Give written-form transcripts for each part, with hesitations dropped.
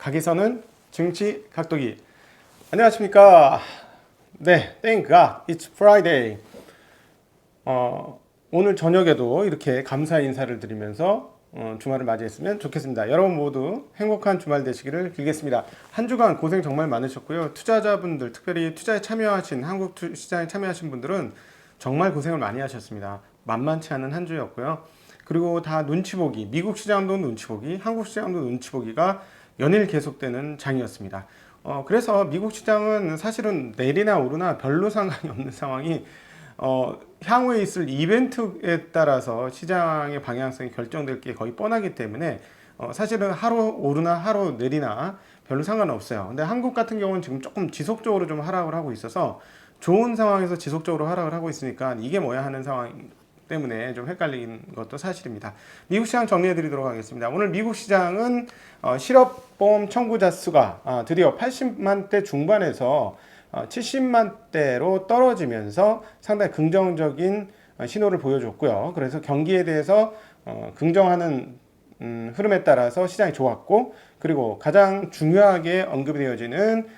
각에서는 증시 각도기. 안녕하십니까. 네, thank God it's Friday. 오늘 저녁에도 이렇게 감사 인사를 드리면서 주말을 맞이했으면 좋겠습니다. 여러분 모두 행복한 주말 되시기를 빌겠습니다. 한 주간 고생 정말 많으셨고요. 투자자분들, 특별히 투자에 참여하신 한국 시장에 참여하신 분들은 정말 고생을 많이 하셨습니다. 만만치 않은 한 주였고요. 그리고 다 눈치 보기, 미국 시장도 눈치 보기, 한국 시장도 눈치 보기가 연일 계속되는 장이었습니다. 그래서 미국 시장은 사실은 내리나 오르나 별로 상관이 없는 상황이 향후에 있을 이벤트에 따라서 시장의 방향성이 결정될 게 거의 뻔하기 때문에 사실은 하루 오르나 하루 내리나 별로 상관없어요. 근데 한국 같은 경우는 지금 조금 지속적으로 좀 하락을 하고 있어서 좋은 상황에서 지속적으로 하락을 하고 있으니까 이게 뭐야 하는 상황 때문에 좀 헷갈리는 것도 사실입니다. 미국 시장 정리해 드리도록 하겠습니다. 오늘 미국 시장은 실업보험 청구자 수가 드디어 80만 대 중반에서 70만 대로 떨어지면서 상당히 긍정적인 신호를 보여줬고요. 그래서 경기에 대해서 긍정하는 흐름에 따라서 시장이 좋았고, 그리고 가장 중요하게 언급이 되어지는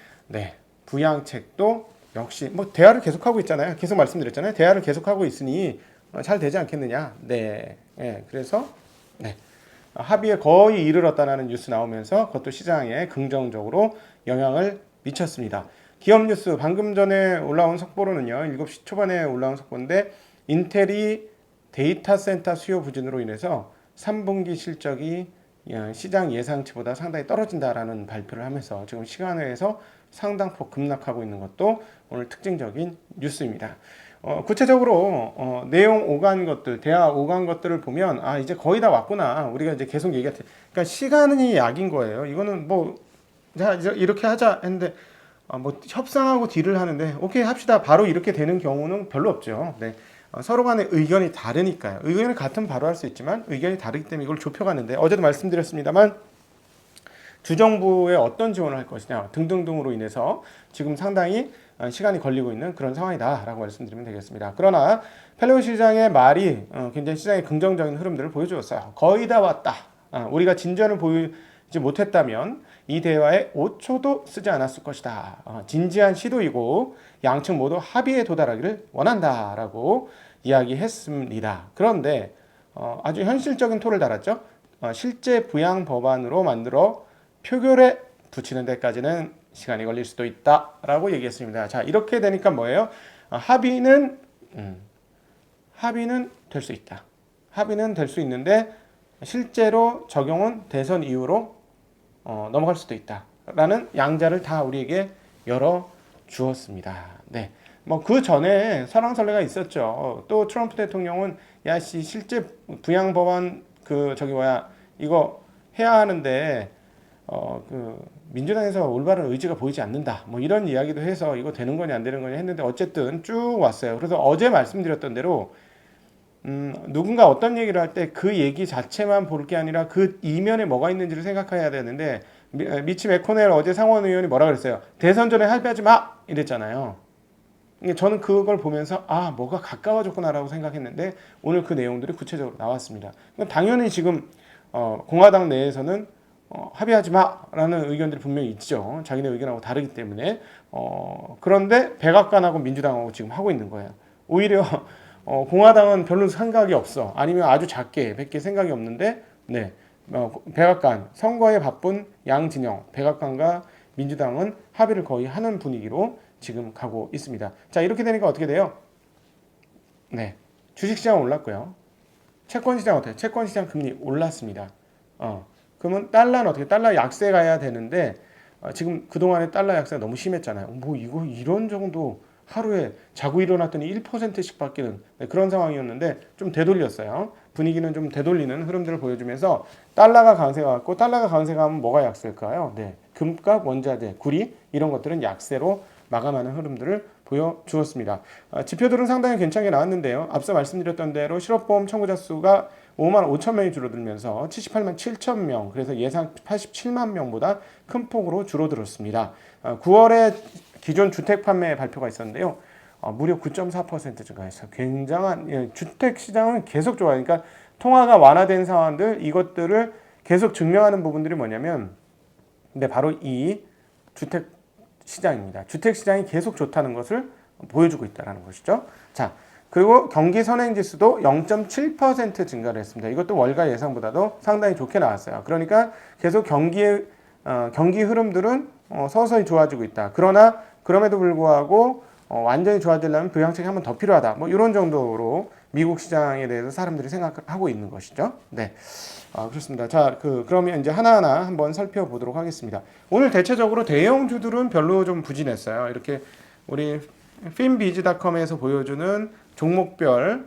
부양책도 역시 뭐 대화를 계속하고 있잖아요. 계속 말씀드렸잖아요. 대화를 계속하고 있으니 잘 되지 않겠느냐. 그래서 합의에 거의 이르렀다는 뉴스 나오면서 그것도 시장에 긍정적으로 영향을 미쳤습니다. 기업 뉴스 방금 전에 올라온 속보로는요. 7시 초반에 올라온 속보인데 인텔이 데이터 센터 수요 부진으로 인해서 3분기 실적이 시장 예상치보다 상당히 떨어진다라는 발표를 하면서 지금 시간외에서 상당폭 급락하고 있는 것도 오늘 특징적인 뉴스입니다. 구체적으로 내용 오간 것들, 대화 오간 것들을 보면 이제 거의 다 왔구나. 우리가 이제 계속 얘기할 때, 그러니까 시간이 약인 거예요. 이거는 뭐 자 이렇게 하자 했는데 뭐 협상하고 딜을 하는데 오케이 합시다. 바로 이렇게 되는 경우는 별로 없죠. 서로 간의 의견이 다르니까요. 의견이 같으면 바로 할 수 있지만 의견이 다르기 때문에 이걸 좁혀가는데 어제도 말씀드렸습니다만 주정부에 어떤 지원을 할 것이냐 등등등으로 인해서 지금 상당히 시간이 걸리고 있는 그런 상황이다라고 말씀드리면 되겠습니다. 그러나 펠로시 시장의 말이 굉장히 시장의 긍정적인 흐름들을 보여주었어요. 거의 다 왔다. 우리가 진전을 보이지 못했다면 이 대화에 5초도 쓰지 않았을 것이다. 진지한 시도이고 양측 모두 합의에 도달하기를 원한다라고 이야기했습니다. 그런데 아주 현실적인 토를 달았죠. 실제 부양 법안으로 만들어 표결에 붙이는 데까지는 시간이 걸릴 수도 있다라고 얘기했습니다. 자, 이렇게 되니까 뭐예요? 합의는 될 수 있다. 합의는 될 수 있는데 실제로 적용은 대선 이후로 넘어갈 수도 있다라는 양자를 다 우리에게 열어 주었습니다. 뭐 그 전에 설왕설래가 있었죠. 또 트럼프 대통령은 야씨 실제 부양 법안 이거 해야 하는데 민주당에서 올바른 의지가 보이지 않는다. 뭐 이런 이야기도 해서 이거 되는 거냐 안 되는 거냐 했는데 어쨌든 쭉 왔어요. 그래서 어제 말씀드렸던 대로 누군가 어떤 얘기를 할 때 그 얘기 자체만 볼 게 아니라 그 이면에 뭐가 있는지를 생각해야 되는데 미치 매코넬 어제 상원 의원이 뭐라 그랬어요? 대선 전에 합의하지 마! 이랬잖아요. 저는 그걸 보면서 뭐가 가까워졌구나라고 생각했는데 오늘 그 내용들이 구체적으로 나왔습니다. 당연히 지금 공화당 내에서는 합의하지 마라는 의견들이 분명히 있죠. 자기네 의견하고 다르기 때문에 그런데 백악관하고 민주당하고 지금 하고 있는 거예요. 오히려 공화당은 별로 생각이 없어. 아니면 아주 작게 밖에 생각이 없는데 백악관 선거에 바쁜 양 진영 백악관과 민주당은 합의를 거의 하는 분위기로 지금 가고 있습니다. 자, 이렇게 되니까 어떻게 돼요? 주식시장 올랐고요. 채권시장 어때요? 채권시장 금리 올랐습니다. 그러면 달러는 어떻게? 달러 약세 가야 되는데 지금 그동안에 달러 약세가 너무 심했잖아요. 뭐 이거 이런 정도 하루에 자고 일어났더니 1%씩 바뀌는 그런 상황이었는데 좀 되돌렸어요. 분위기는 좀 되돌리는 흐름들을 보여주면서 달러가 강세가 왔고 달러가 강세가 하면 뭐가 약세일까요? 금값, 원자재, 구리 이런 것들은 약세로 마감하는 흐름들을 보여주었습니다. 지표들은 상당히 괜찮게 나왔는데요. 앞서 말씀드렸던 대로 실업보험 청구자 수가 5만 5천 명이 줄어들면서 78만 7천 명, 그래서 예상 87만 명보다 큰 폭으로 줄어들었습니다. 9월에 기존 주택 판매 발표가 있었는데요. 무려 9.4% 증가해서 굉장한 주택 시장은 계속 좋아요. 그러니까 통화가 완화된 상황들 이것들을 계속 증명하는 부분들이 뭐냐면 근데 바로 이 주택 시장입니다. 주택 시장이 계속 좋다는 것을 보여주고 있다는 것이죠. 자, 그리고 경기 선행 지수도 0.7% 증가를 했습니다. 이것도 월가 예상보다도 상당히 좋게 나왔어요. 그러니까 계속 경기 흐름들은 서서히 좋아지고 있다. 그러나 그럼에도 불구하고 완전히 좋아지려면 부양책이 한 번 더 필요하다. 뭐 이런 정도로 미국 시장에 대해서 사람들이 생각하고 있는 것이죠. 네, 그렇습니다. 자, 그러면 이제 하나하나 한번 살펴보도록 하겠습니다. 오늘 대체적으로 대형주들은 별로 좀 부진했어요. 이렇게 우리 finbiz.com에서 보여주는 종목별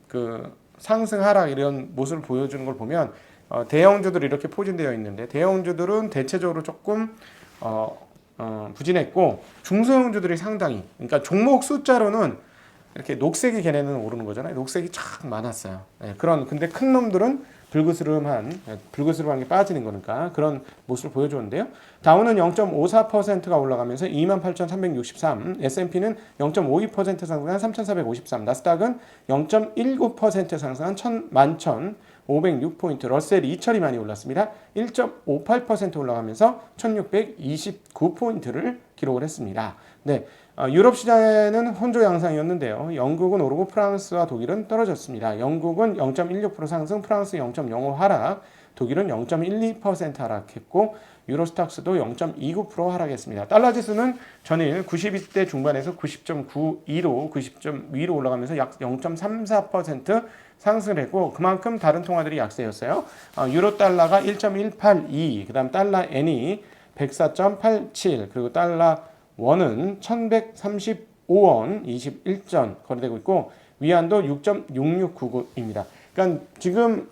그 상승 하락 이런 모습을 보여주는 걸 보면 대형주들이 이렇게 포진되어 있는데 대형주들은 대체적으로 조금 부진했고 중소형주들이 상당히 그러니까 종목 숫자로는 이렇게 녹색이 걔네는 오르는 거잖아요. 녹색이 참 많았어요. 네, 근데 큰 놈들은 불그스름한 게 빠지는 거니까 그런 모습을 보여주는데요. 다우는 0.54%가 올라가면서 28,363, S&P는 0.52% 상승한 3,453, 나스닥은 0.19% 상승한 11,506포인트, 러셀이 이철이 많이 올랐습니다. 1.58% 올라가면서 1,629포인트를 기록을 했습니다. 네, 유럽 시장에는 혼조 양상이었는데요. 영국은 오르고 프랑스와 독일은 떨어졌습니다. 영국은 0.16% 상승, 프랑스 0.05 하락, 독일은 0.12% 하락했고 유로스탁스도 0.29% 하락했습니다. 달러 지수는 전일 92대 중반에서 90.92로 올라가면서 약 0.34% 상승을 했고 그만큼 다른 통화들이 약세였어요. 유로 달러가 1.182, 그다음 달러 N이 104.87, 그리고 달러 원은 1135원 21전 거래되고 있고 위안도 6.6699입니다. 그러니까 지금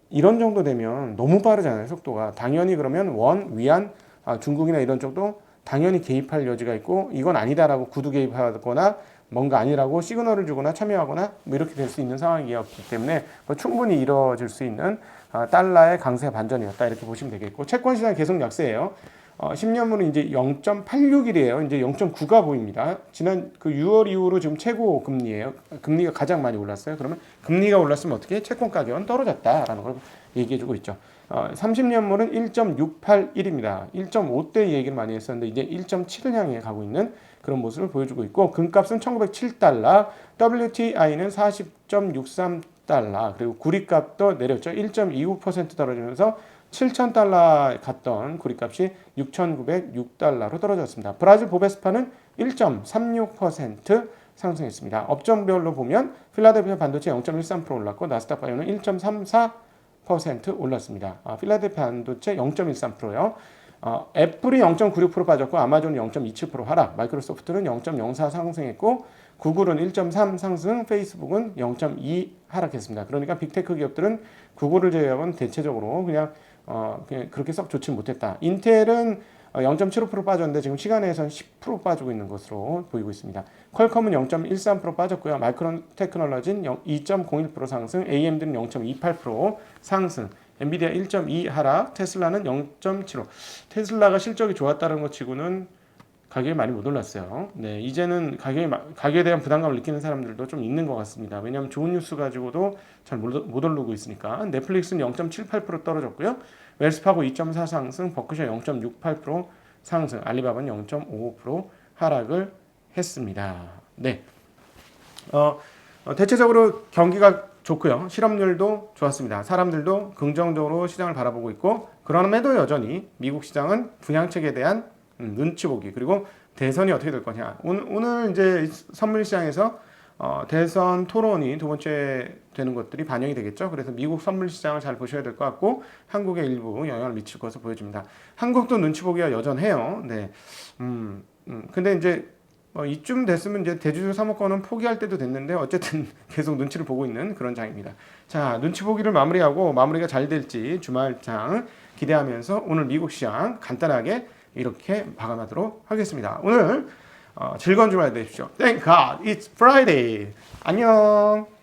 이런 정도 되면 너무 빠르잖아요, 속도가. 당연히 그러면 위안, 중국이나 이런 쪽도 당연히 개입할 여지가 있고 이건 아니다라고 구두 개입하거나 뭔가 아니라고 시그널을 주거나 참여하거나 뭐 이렇게 될 수 있는 상황이었기 때문에 뭐 충분히 이루어질 수 있는 달러의 강세 반전이었다 이렇게 보시면 되겠고 채권 시장이 계속 약세예요. 10년물은 이제 0.86이래요. 이제 0.9가 보입니다. 지난 6월 이후로 지금 최고 금리예요. 금리가 가장 많이 올랐어요. 그러면 금리가 올랐으면 어떻게? 채권 가격은 떨어졌다라는 걸 얘기해주고 있죠. 30년물은 1.681입니다. 1.5대 얘기를 많이 했었는데 이제 1.7을 향해 가고 있는 그런 모습을 보여주고 있고 금값은 1907달러, WTI는 40.63달러, 그리고 구리값도 내렸죠. 1.29% 떨어지면서 7,000달러 갔던 구리값이 6,906달러로 떨어졌습니다. 브라질 보베스파는 1.36% 상승했습니다. 업종별로 보면 필라델피아 반도체 0.13% 올랐고 나스닥 바이오는 1.34% 올랐습니다. 필라델피아 반도체 0.13%요. 애플이 0.96% 빠졌고 아마존이 0.27% 하락, 마이크로소프트는 0.04 상승했고 구글은 1.3 상승, 페이스북은 0.2 하락했습니다. 그러니까 빅테크 기업들은 구글을 제외하고는 대체적으로 그냥 그렇게 썩 좋지 못했다. 인텔은 0.75% 빠졌는데 지금 시간에선 10% 빠지고 있는 것으로 보이고 있습니다. 퀄컴은 0.13% 빠졌고요. 마이크론 테크놀로지는 2.01% 상승, AMD는 0.28% 상승, 엔비디아 1.2 하락, 테슬라는 0.75. 테슬라가 실적이 좋았다는 것 치고는 가격이 많이 못 올랐어요. 네, 이제는 가격에 대한 부담감을 느끼는 사람들도 좀 있는 것 같습니다. 왜냐하면 좋은 뉴스 가지고도 잘 못 오르고 있으니까. 넷플릭스는 0.78% 떨어졌고요. 웰스파고 2.4 상승, 버크셔 0.68% 상승, 알리바바는 0.55% 하락을 했습니다. 네, 대체적으로 경기가 좋고요. 실업률도 좋았습니다. 사람들도 긍정적으로 시장을 바라보고 있고 그럼에도 여전히 미국 시장은 부양책에 대한 눈치 보기 그리고 대선이 어떻게 될 거냐. 오늘 이제 선물 시장에서 대선 토론이 두 번째 되는 것들이 반영이 되겠죠. 그래서 미국 선물 시장을 잘 보셔야 될 것 같고 한국에 일부 영향을 미칠 것으로 보여집니다. 한국도 눈치 보기가 여전해요. 네. 근데 이제 이쯤 됐으면 이제 대주주 사모권은 포기할 때도 됐는데 어쨌든 계속 눈치를 보고 있는 그런 장입니다. 자, 눈치 보기를 마무리하고 마무리가 잘 될지 주말장 기대하면서 오늘 미국 시장 간단하게 이렇게 마감하도록 하겠습니다. 오늘 즐거운 주말 되십시오. Thank God it's Friday. 안녕.